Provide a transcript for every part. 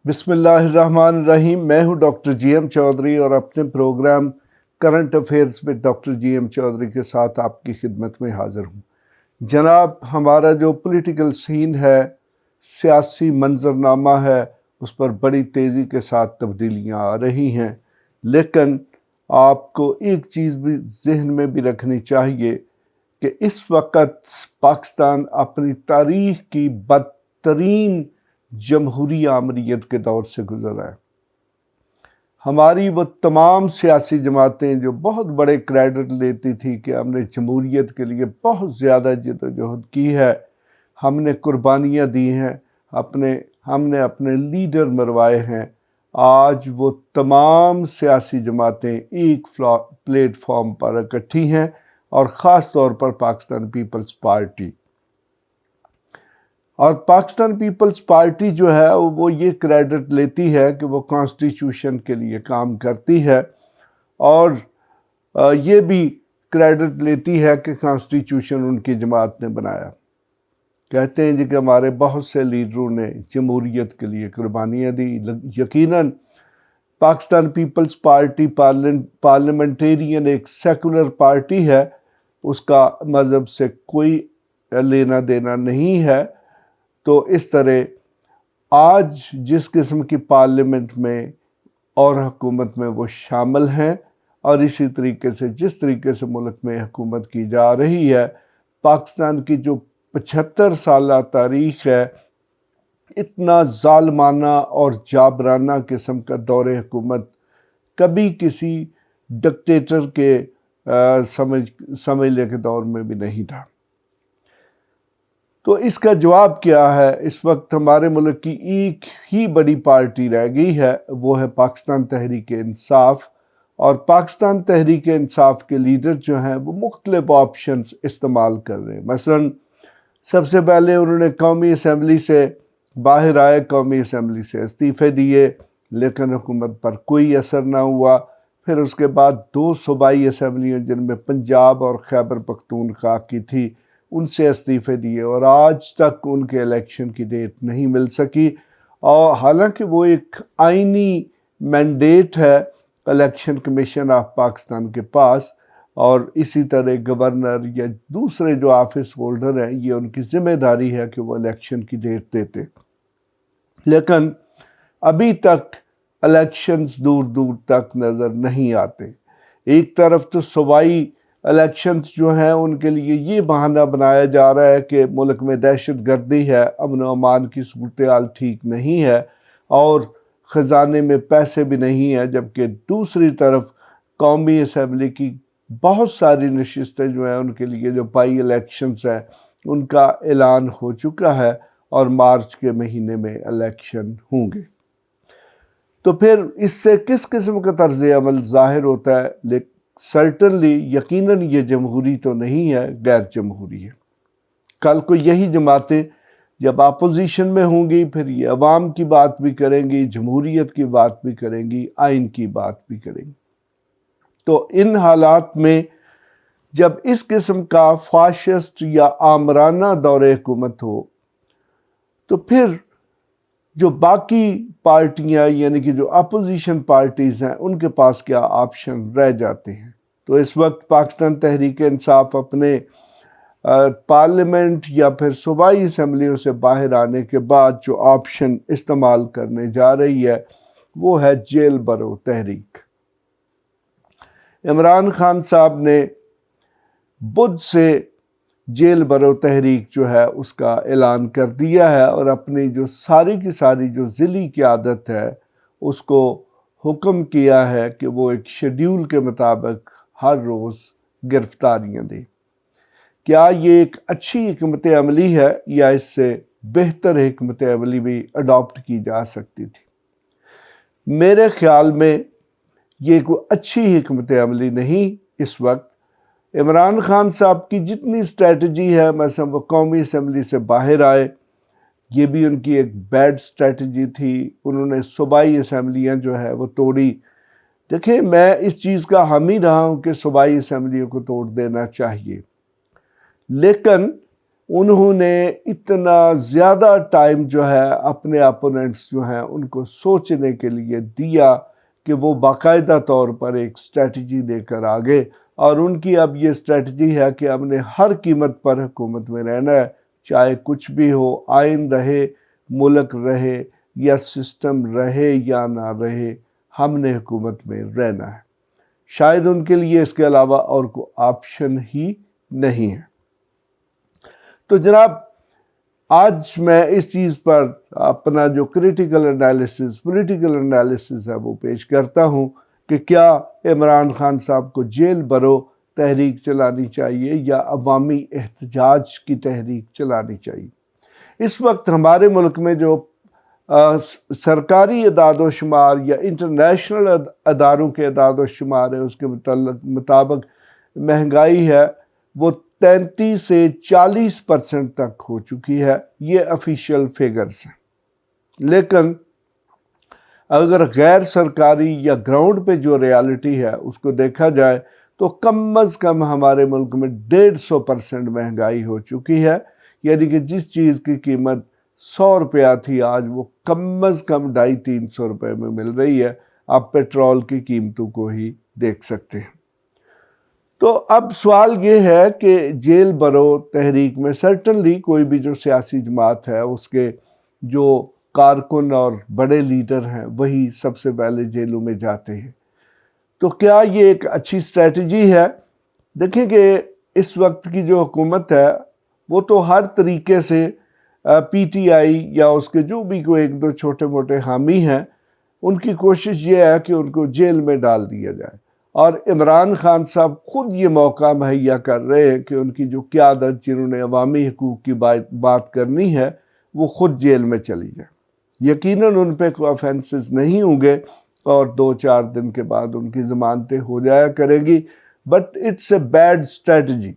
بسم اللہ الرحمن الرحیم۔ میں ہوں ڈاکٹر جی ایم چودھری اور اپنے پروگرام کرنٹ افیئرز میں ڈاکٹر جی ایم چودھری کے ساتھ آپ کی خدمت میں حاضر ہوں۔ جناب، ہمارا جو پولیٹیکل سین ہے، سیاسی منظرنامہ ہے، اس پر بڑی تیزی کے ساتھ تبدیلیاں آ رہی ہیں، لیکن آپ کو ایک چیز بھی ذہن میں بھی رکھنی چاہیے کہ اس وقت پاکستان اپنی تاریخ کی بدترین جمہوری آمریت کے دور سے گزر رہا ہے۔ ہماری وہ تمام سیاسی جماعتیں جو بہت بڑے کریڈٹ لیتی تھی کہ ہم نے جمہوریت کے لیے بہت زیادہ جدوجہد کی ہے، ہم نے قربانیاں دی ہیں، ہم نے اپنے لیڈر مروائے ہیں، آج وہ تمام سیاسی جماعتیں ایک پلیٹ فارم پر اکٹھی ہیں، اور خاص طور پر پاکستان پیپلز پارٹی۔ اور پاکستان پیپلز پارٹی جو ہے وہ یہ کریڈٹ لیتی ہے کہ وہ کانسٹیٹیوشن کے لیے کام کرتی ہے، اور یہ بھی کریڈٹ لیتی ہے کہ کانسٹیٹیوشن ان کی جماعت نے بنایا۔ کہتے ہیں جی کہ ہمارے بہت سے لیڈروں نے جمہوریت کے لیے قربانیاں دی۔ یقیناً پاکستان پیپلز پارٹی پارلیمنٹیرین ایک سیکولر پارٹی ہے، اس کا مذہب سے کوئی لینا دینا نہیں ہے۔ تو اس طرح آج جس قسم کی پارلیمنٹ میں اور حکومت میں وہ شامل ہیں، اور اسی طریقے سے جس طریقے سے ملک میں حکومت کی جا رہی ہے، پاکستان کی جو 75 سالہ تاریخ ہے، اتنا ظالمانہ اور جابرانہ قسم کا دور حکومت کبھی کسی ڈکٹیٹر کے سمجھ لے کے دور میں بھی نہیں تھا۔ تو اس کا جواب کیا ہے؟ اس وقت ہمارے ملک کی ایک ہی بڑی پارٹی رہ گئی ہے، وہ ہے پاکستان تحریک انصاف، اور پاکستان تحریک انصاف کے لیڈر جو ہیں وہ مختلف آپشنز استعمال کر رہے ہیں۔ مثلا سب سے پہلے انہوں نے قومی اسمبلی سے باہر آئے، قومی اسمبلی سے استعفے دیے، لیکن حکومت پر کوئی اثر نہ ہوا۔ پھر اس کے بعد 2 صوبائی اسمبلیاں جن میں پنجاب اور خیبر پختونخوا کی تھی، ان سے استعفے دیے، اور آج تک ان کے الیکشن کی ڈیٹ نہیں مل سکی، اور حالانکہ وہ ایک آئینی مینڈیٹ ہے الیکشن کمیشن آف پاکستان کے پاس، اور اسی طرح گورنر یا دوسرے جو آفس ہولڈر ہیں، یہ ان کی ذمہ داری ہے کہ وہ الیکشن کی ڈیٹ دیتے، لیکن ابھی تک الیکشنز دور دور تک نظر نہیں آتے۔ ایک طرف تو صوبائی الیکشنز جو ہیں ان کے لیے یہ بہانہ بنایا جا رہا ہے کہ ملک میں دہشت گردی ہے، امن و امان کی صورتحال ٹھیک نہیں ہے، اور خزانے میں پیسے بھی نہیں ہیں، جبکہ دوسری طرف قومی اسمبلی کی بہت ساری نشستیں جو ہیں ان کے لیے جو بائی الیکشنز ہیں ان کا اعلان ہو چکا ہے، اور مارچ کے مہینے میں الیکشن ہوں گے۔ تو پھر اس سے کس قسم کا طرز عمل ظاہر ہوتا ہے؟ لیکن سرٹنلی یقیناً یہ جمہوری تو نہیں ہے، غیر جمہوری ہے۔ کل کو یہی جماعتیں جب اپوزیشن میں ہوں گی، پھر یہ عوام کی بات بھی کریں گی، جمہوریت کی بات بھی کریں گی، آئین کی بات بھی کریں گی۔ تو ان حالات میں جب اس قسم کا فاشسٹ یا آمرانہ دور حکومت ہو، تو پھر جو باقی پارٹیاں یعنی کہ جو اپوزیشن پارٹیز ہیں ان کے پاس کیا آپشن رہ جاتے ہیں؟ تو اس وقت پاکستان تحریک انصاف اپنے پارلیمنٹ یا پھر صوبائی اسمبلیوں سے باہر آنے کے بعد جو آپشن استعمال کرنے جا رہی ہے وہ ہے جیل برو تحریک۔ عمران خان صاحب نے بدھ سے جیل برو تحریک جو ہے اس کا اعلان کر دیا ہے، اور اپنی جو ساری کی ساری جو ضلعی قیادت ہے اس کو حکم کیا ہے کہ وہ ایک شیڈیول کے مطابق ہر روز گرفتاریاں دیں۔ کیا یہ ایک اچھی حکمت عملی ہے، یا اس سے بہتر حکمت عملی بھی اڈاپٹ کی جا سکتی تھی؟ میرے خیال میں یہ کوئی اچھی حکمت عملی نہیں۔ اس وقت عمران خان صاحب کی جتنی اسٹریٹجی ہے، مثلا وہ قومی اسمبلی سے باہر آئے، یہ بھی ان کی ایک بیڈ اسٹریٹجی تھی۔ انہوں نے صوبائی اسمبلیاں جو ہے وہ توڑی۔ دیکھیں، میں اس چیز کا حامی رہا ہوں کہ صوبائی اسمبلیوں کو توڑ دینا چاہیے، لیکن انہوں نے اتنا زیادہ ٹائم جو ہے اپنے اپوننٹس جو ہیں ان کو سوچنے کے لیے دیا کہ وہ باقاعدہ طور پر ایک اسٹریٹجی لے کر آگے، اور ان کی اب یہ اسٹریٹجی ہے کہ ہم نے ہر قیمت پر حکومت میں رہنا ہے، چاہے کچھ بھی ہو، آئین رہے، ملک رہے یا سسٹم رہے یا نہ رہے، ہم نے حکومت میں رہنا ہے۔ شاید ان کے لیے اس کے علاوہ اور کوئی آپشن ہی نہیں ہے۔ تو جناب، آج میں اس چیز پر اپنا جو پولیٹیکل انالیسس ہے وہ پیش کرتا ہوں کہ کیا عمران خان صاحب کو جیل برو تحریک چلانی چاہیے یا عوامی احتجاج کی تحریک چلانی چاہیے۔ اس وقت ہمارے ملک میں جو سرکاری اعداد و شمار یا انٹرنیشنل اداروں کے اعداد و شمار ہے، اس کے مطابق مہنگائی ہے وہ 33 سے 40% تک ہو چکی ہے۔ یہ آفیشیل فیگرز ہیں، لیکن اگر غیر سرکاری یا گراؤنڈ پہ جو ریالٹی ہے اس کو دیکھا جائے تو کم از کم ہمارے ملک میں 150% مہنگائی ہو چکی ہے، یعنی کہ جس چیز کی قیمت 100 روپیہ تھی آج وہ کم از کم 250-300 روپے میں مل رہی ہے۔ آپ پیٹرول کی قیمتوں کو ہی دیکھ سکتے ہیں۔ تو اب سوال یہ ہے کہ جیل برو تحریک میں سرٹنلی کوئی بھی جو سیاسی جماعت ہے اس کے جو کارکن اور بڑے لیڈر ہیں وہی سب سے پہلے جیلوں میں جاتے ہیں۔ تو کیا یہ ایک اچھی اسٹریٹجی ہے؟ دیکھیں کہ اس وقت کی جو حکومت ہے وہ تو ہر طریقے سے پی ٹی آئی یا اس کے جو بھی کوئی ایک دو چھوٹے موٹے حامی ہیں ان کی کوشش یہ ہے کہ ان کو جیل میں ڈال دیا جائے، اور عمران خان صاحب خود یہ موقع مہیا کر رہے ہیں کہ ان کی جو قیادت جنہوں نے عوامی حقوق کی بات کرنی ہے وہ خود جیل میں چلی جائے۔ یقیناً ان پہ کوئی آفینسز نہیں ہوں گے اور 2-4 دن کے بعد ان کی ضمانتیں ہو جایا کریں گی، but it's a bad strategy.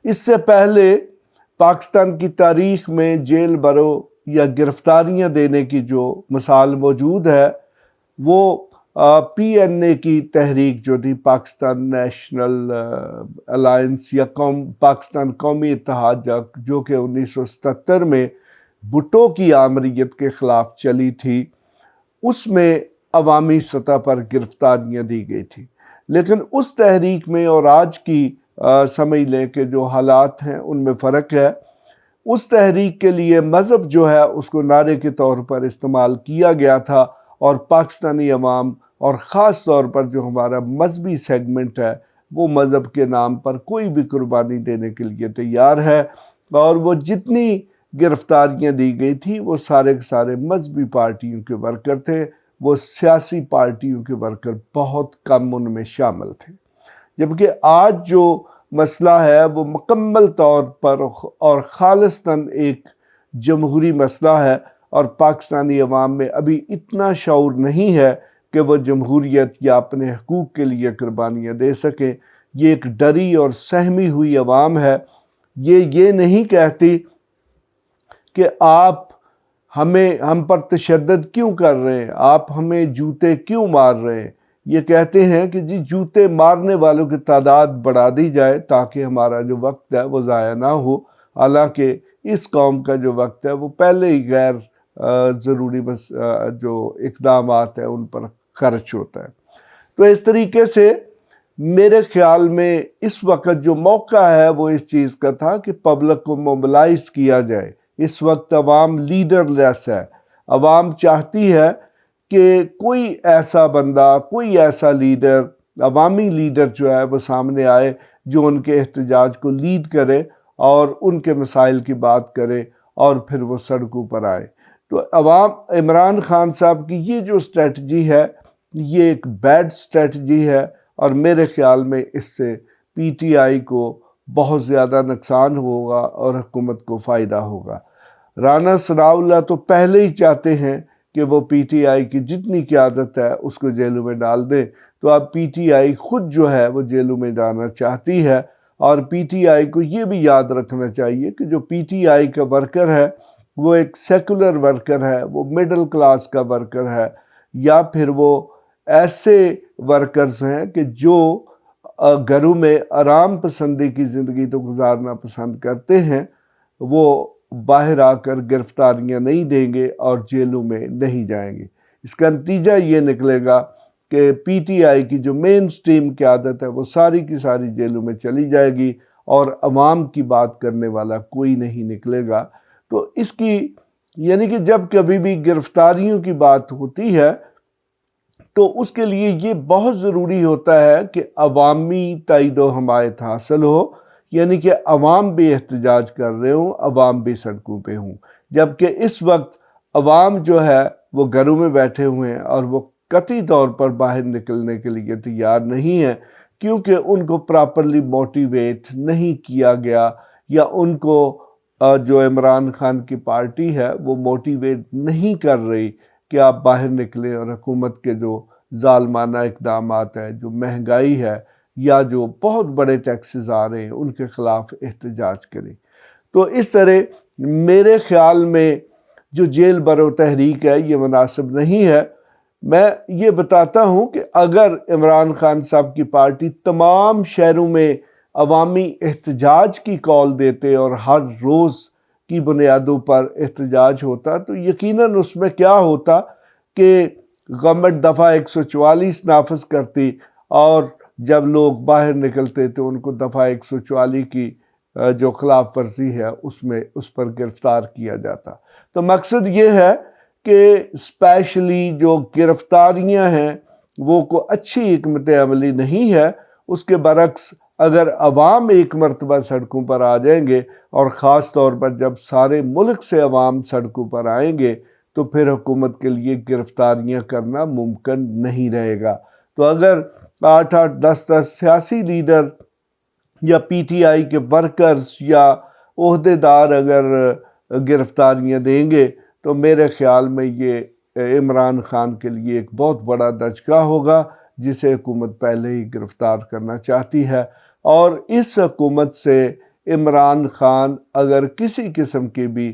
اس سے پہلے پاکستان کی تاریخ میں جیل برو یا گرفتاریاں دینے کی جو مثال موجود ہے وہ پی این اے کی تحریک جو تھی، پاکستان نیشنل الائنس یا پاکستان قومی اتحاد، جو کہ 1977 میں بھٹو کی آمریت کے خلاف چلی تھی، اس میں عوامی سطح پر گرفتاریاں دی گئی تھی۔ لیکن اس تحریک میں اور آج کی سمجھ لیں کہ جو حالات ہیں ان میں فرق ہے۔ اس تحریک کے لیے مذہب جو ہے اس کو نعرے کے طور پر استعمال کیا گیا تھا، اور پاکستانی عوام اور خاص طور پر جو ہمارا مذہبی سیگمنٹ ہے وہ مذہب کے نام پر کوئی بھی قربانی دینے کے لیے تیار ہے، اور وہ جتنی گرفتاریاں دی گئی تھی وہ سارے کے سارے مذہبی پارٹیوں کے ورکر تھے، وہ سیاسی پارٹیوں کے ورکر بہت کم ان میں شامل تھے۔ جبکہ آج جو مسئلہ ہے وہ مکمل طور پر اور خالصتاً ایک جمہوری مسئلہ ہے، اور پاکستانی عوام میں ابھی اتنا شعور نہیں ہے کہ وہ جمہوریت یا اپنے حقوق کے لیے قربانیاں دے سکیں۔ یہ ایک ڈری اور سہمی ہوئی عوام ہے۔ یہ نہیں کہتی کہ آپ ہم پر تشدد کیوں کر رہے ہیں، آپ ہمیں جوتے کیوں مار رہے ہیں۔ یہ کہتے ہیں کہ جی جوتے مارنے والوں کی تعداد بڑھا دی جائے تاکہ ہمارا جو وقت ہے وہ ضائع نہ ہو، حالانکہ اس قوم کا جو وقت ہے وہ پہلے ہی غیر ضروری جو اقدامات ہیں ان پر خرچ ہوتا ہے۔ تو اس طریقے سے میرے خیال میں اس وقت جو موقع ہے وہ اس چیز کا تھا کہ پبلک کو موبلائز کیا جائے۔ اس وقت عوام لیڈر لیس ہے، عوام چاہتی ہے کہ کوئی ایسا بندہ، کوئی ایسا لیڈر، عوامی لیڈر جو ہے وہ سامنے آئے جو ان کے احتجاج کو لیڈ کرے اور ان کے مسائل کی بات کرے اور پھر وہ سڑکوں پر آئے۔ تو عمران خان صاحب کی یہ جو اسٹریٹجی ہے یہ ایک بیڈ اسٹریٹجی ہے، اور میرے خیال میں اس سے پی ٹی آئی کو بہت زیادہ نقصان ہوگا اور حکومت کو فائدہ ہوگا۔ رانا ثناء اللہ تو پہلے ہی چاہتے ہیں کہ وہ پی ٹی آئی کی جتنی قیادت ہے اس کو جیلوں میں ڈال دیں، تو اب پی ٹی آئی خود جو ہے وہ جیلوں میں جانا چاہتی ہے، اور پی ٹی آئی کو یہ بھی یاد رکھنا چاہیے کہ جو پی ٹی آئی کا ورکر ہے وہ ایک سیکولر ورکر ہے، وہ مڈل کلاس کا ورکر ہے، یا پھر وہ ایسے ورکرز ہیں کہ جو گھروں میں آرام پسندی کی زندگی تو گزارنا پسند کرتے ہیں، وہ باہر آ کر گرفتاریاں نہیں دیں گے اور جیلوں میں نہیں جائیں گے۔ اس کا نتیجہ یہ نکلے گا کہ پی ٹی آئی کی جو مین سٹریم قیادت ہے وہ ساری کی ساری جیلوں میں چلی جائے گی اور عوام کی بات کرنے والا کوئی نہیں نکلے گا۔ تو اس کی یعنی کہ جب کبھی بھی گرفتاریوں کی بات ہوتی ہے تو اس کے لیے یہ بہت ضروری ہوتا ہے کہ عوامی تائید و حمایت حاصل ہو، یعنی کہ عوام بھی احتجاج کر رہے ہوں، عوام بھی سڑکوں پہ ہوں، جبکہ اس وقت عوام جو ہے وہ گھروں میں بیٹھے ہوئے ہیں اور وہ قطعی طور پر باہر نکلنے کے لیے تیار نہیں ہے، کیونکہ ان کو پراپرلی موٹیویٹ نہیں کیا گیا، یا ان کو جو عمران خان کی پارٹی ہے وہ موٹیویٹ نہیں کر رہی کہ آپ باہر نکلیں اور حکومت کے جو ظالمانہ اقدامات ہیں، جو مہنگائی ہے یا جو بہت بڑے ٹیکسز آ رہے ہیں ان کے خلاف احتجاج کریں۔ تو اس طرح میرے خیال میں جو جیل برو تحریک ہے یہ مناسب نہیں ہے۔ میں یہ بتاتا ہوں کہ اگر عمران خان صاحب کی پارٹی تمام شہروں میں عوامی احتجاج کی کال دیتے اور ہر روز کی بنیادوں پر احتجاج ہوتا تو یقیناً اس میں کیا ہوتا کہ گورنمنٹ دفعہ 144 نافذ کرتی، اور جب لوگ باہر نکلتے تو ان کو دفعہ 144 کی جو خلاف ورزی ہے اس پر گرفتار کیا جاتا۔ تو مقصد یہ ہے کہ اسپیشلی جو گرفتاریاں ہیں وہ کو اچھی حکمت عملی نہیں ہے۔ اس کے برعکس اگر عوام ایک مرتبہ سڑکوں پر آ جائیں گے، اور خاص طور پر جب سارے ملک سے عوام سڑکوں پر آئیں گے، تو پھر حکومت کے لیے گرفتاریاں کرنا ممکن نہیں رہے گا۔ تو اگر 8-8 10-10 سیاسی لیڈر یا پی ٹی آئی کے ورکرز یا عہدیدار اگر گرفتاریاں دیں گے تو میرے خیال میں یہ عمران خان کے لیے ایک بہت بڑا دھچکا ہوگا، جسے حکومت پہلے ہی گرفتار کرنا چاہتی ہے۔ اور اس حکومت سے عمران خان اگر کسی قسم کی بھی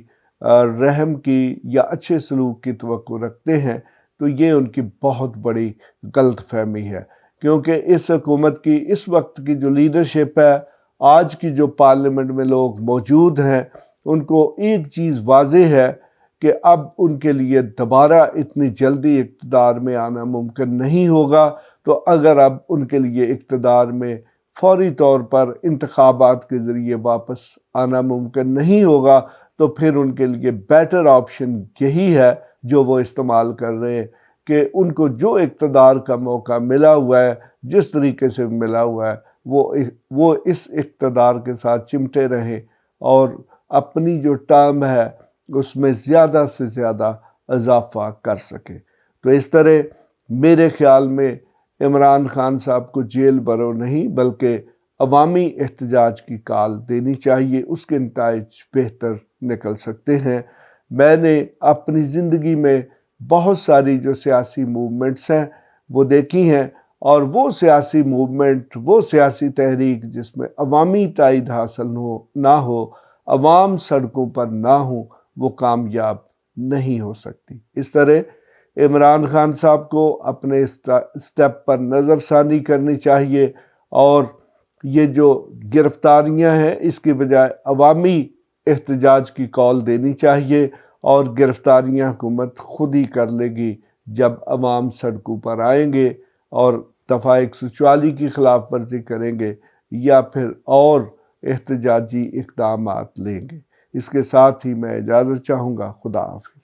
رحم کی یا اچھے سلوک کی توقع رکھتے ہیں تو یہ ان کی بہت بڑی غلط فہمی ہے، کیونکہ اس حکومت کی اس وقت کی جو لیڈرشپ ہے، آج کی جو پارلیمنٹ میں لوگ موجود ہیں، ان کو ایک چیز واضح ہے کہ اب ان کے لیے دوبارہ اتنی جلدی اقتدار میں آنا ممکن نہیں ہوگا۔ تو اگر اب ان کے لیے اقتدار میں فوری طور پر انتخابات کے ذریعے واپس آنا ممکن نہیں ہوگا تو پھر ان کے لیے بیٹر آپشن یہی ہے جو وہ استعمال کر رہے ہیں کہ ان کو جو اقتدار کا موقع ملا ہوا ہے، جس طریقے سے ملا ہوا ہے، وہ اس اقتدار کے ساتھ چمٹے رہیں اور اپنی جو ٹرم ہے اس میں زیادہ سے زیادہ اضافہ کر سکیں۔ تو اس طرح میرے خیال میں عمران خان صاحب کو جیل برو نہیں بلکہ عوامی احتجاج کی کال دینی چاہیے، اس کے نتائج بہتر نکل سکتے ہیں۔ میں نے اپنی زندگی میں بہت ساری جو سیاسی موومنٹس ہیں وہ دیکھی ہیں، اور وہ سیاسی موومنٹ، وہ سیاسی تحریک جس میں عوامی تائید حاصل نہ ہو، عوام سڑکوں پر نہ ہوں، وہ کامیاب نہیں ہو سکتی۔ اس طرح عمران خان صاحب کو اپنے اسٹیپ پر نظر ثانی کرنی چاہیے، اور یہ جو گرفتاریاں ہیں اس کی بجائے عوامی احتجاج کی کال دینی چاہیے، اور گرفتاریاں حکومت خود ہی کر لے گی جب عوام سڑکوں پر آئیں گے اور دفعہ 144 کی خلاف ورزی کریں گے یا پھر اور احتجاجی اقدامات لیں گے۔ اس کے ساتھ ہی میں اجازت چاہوں گا۔ خدا حافظ۔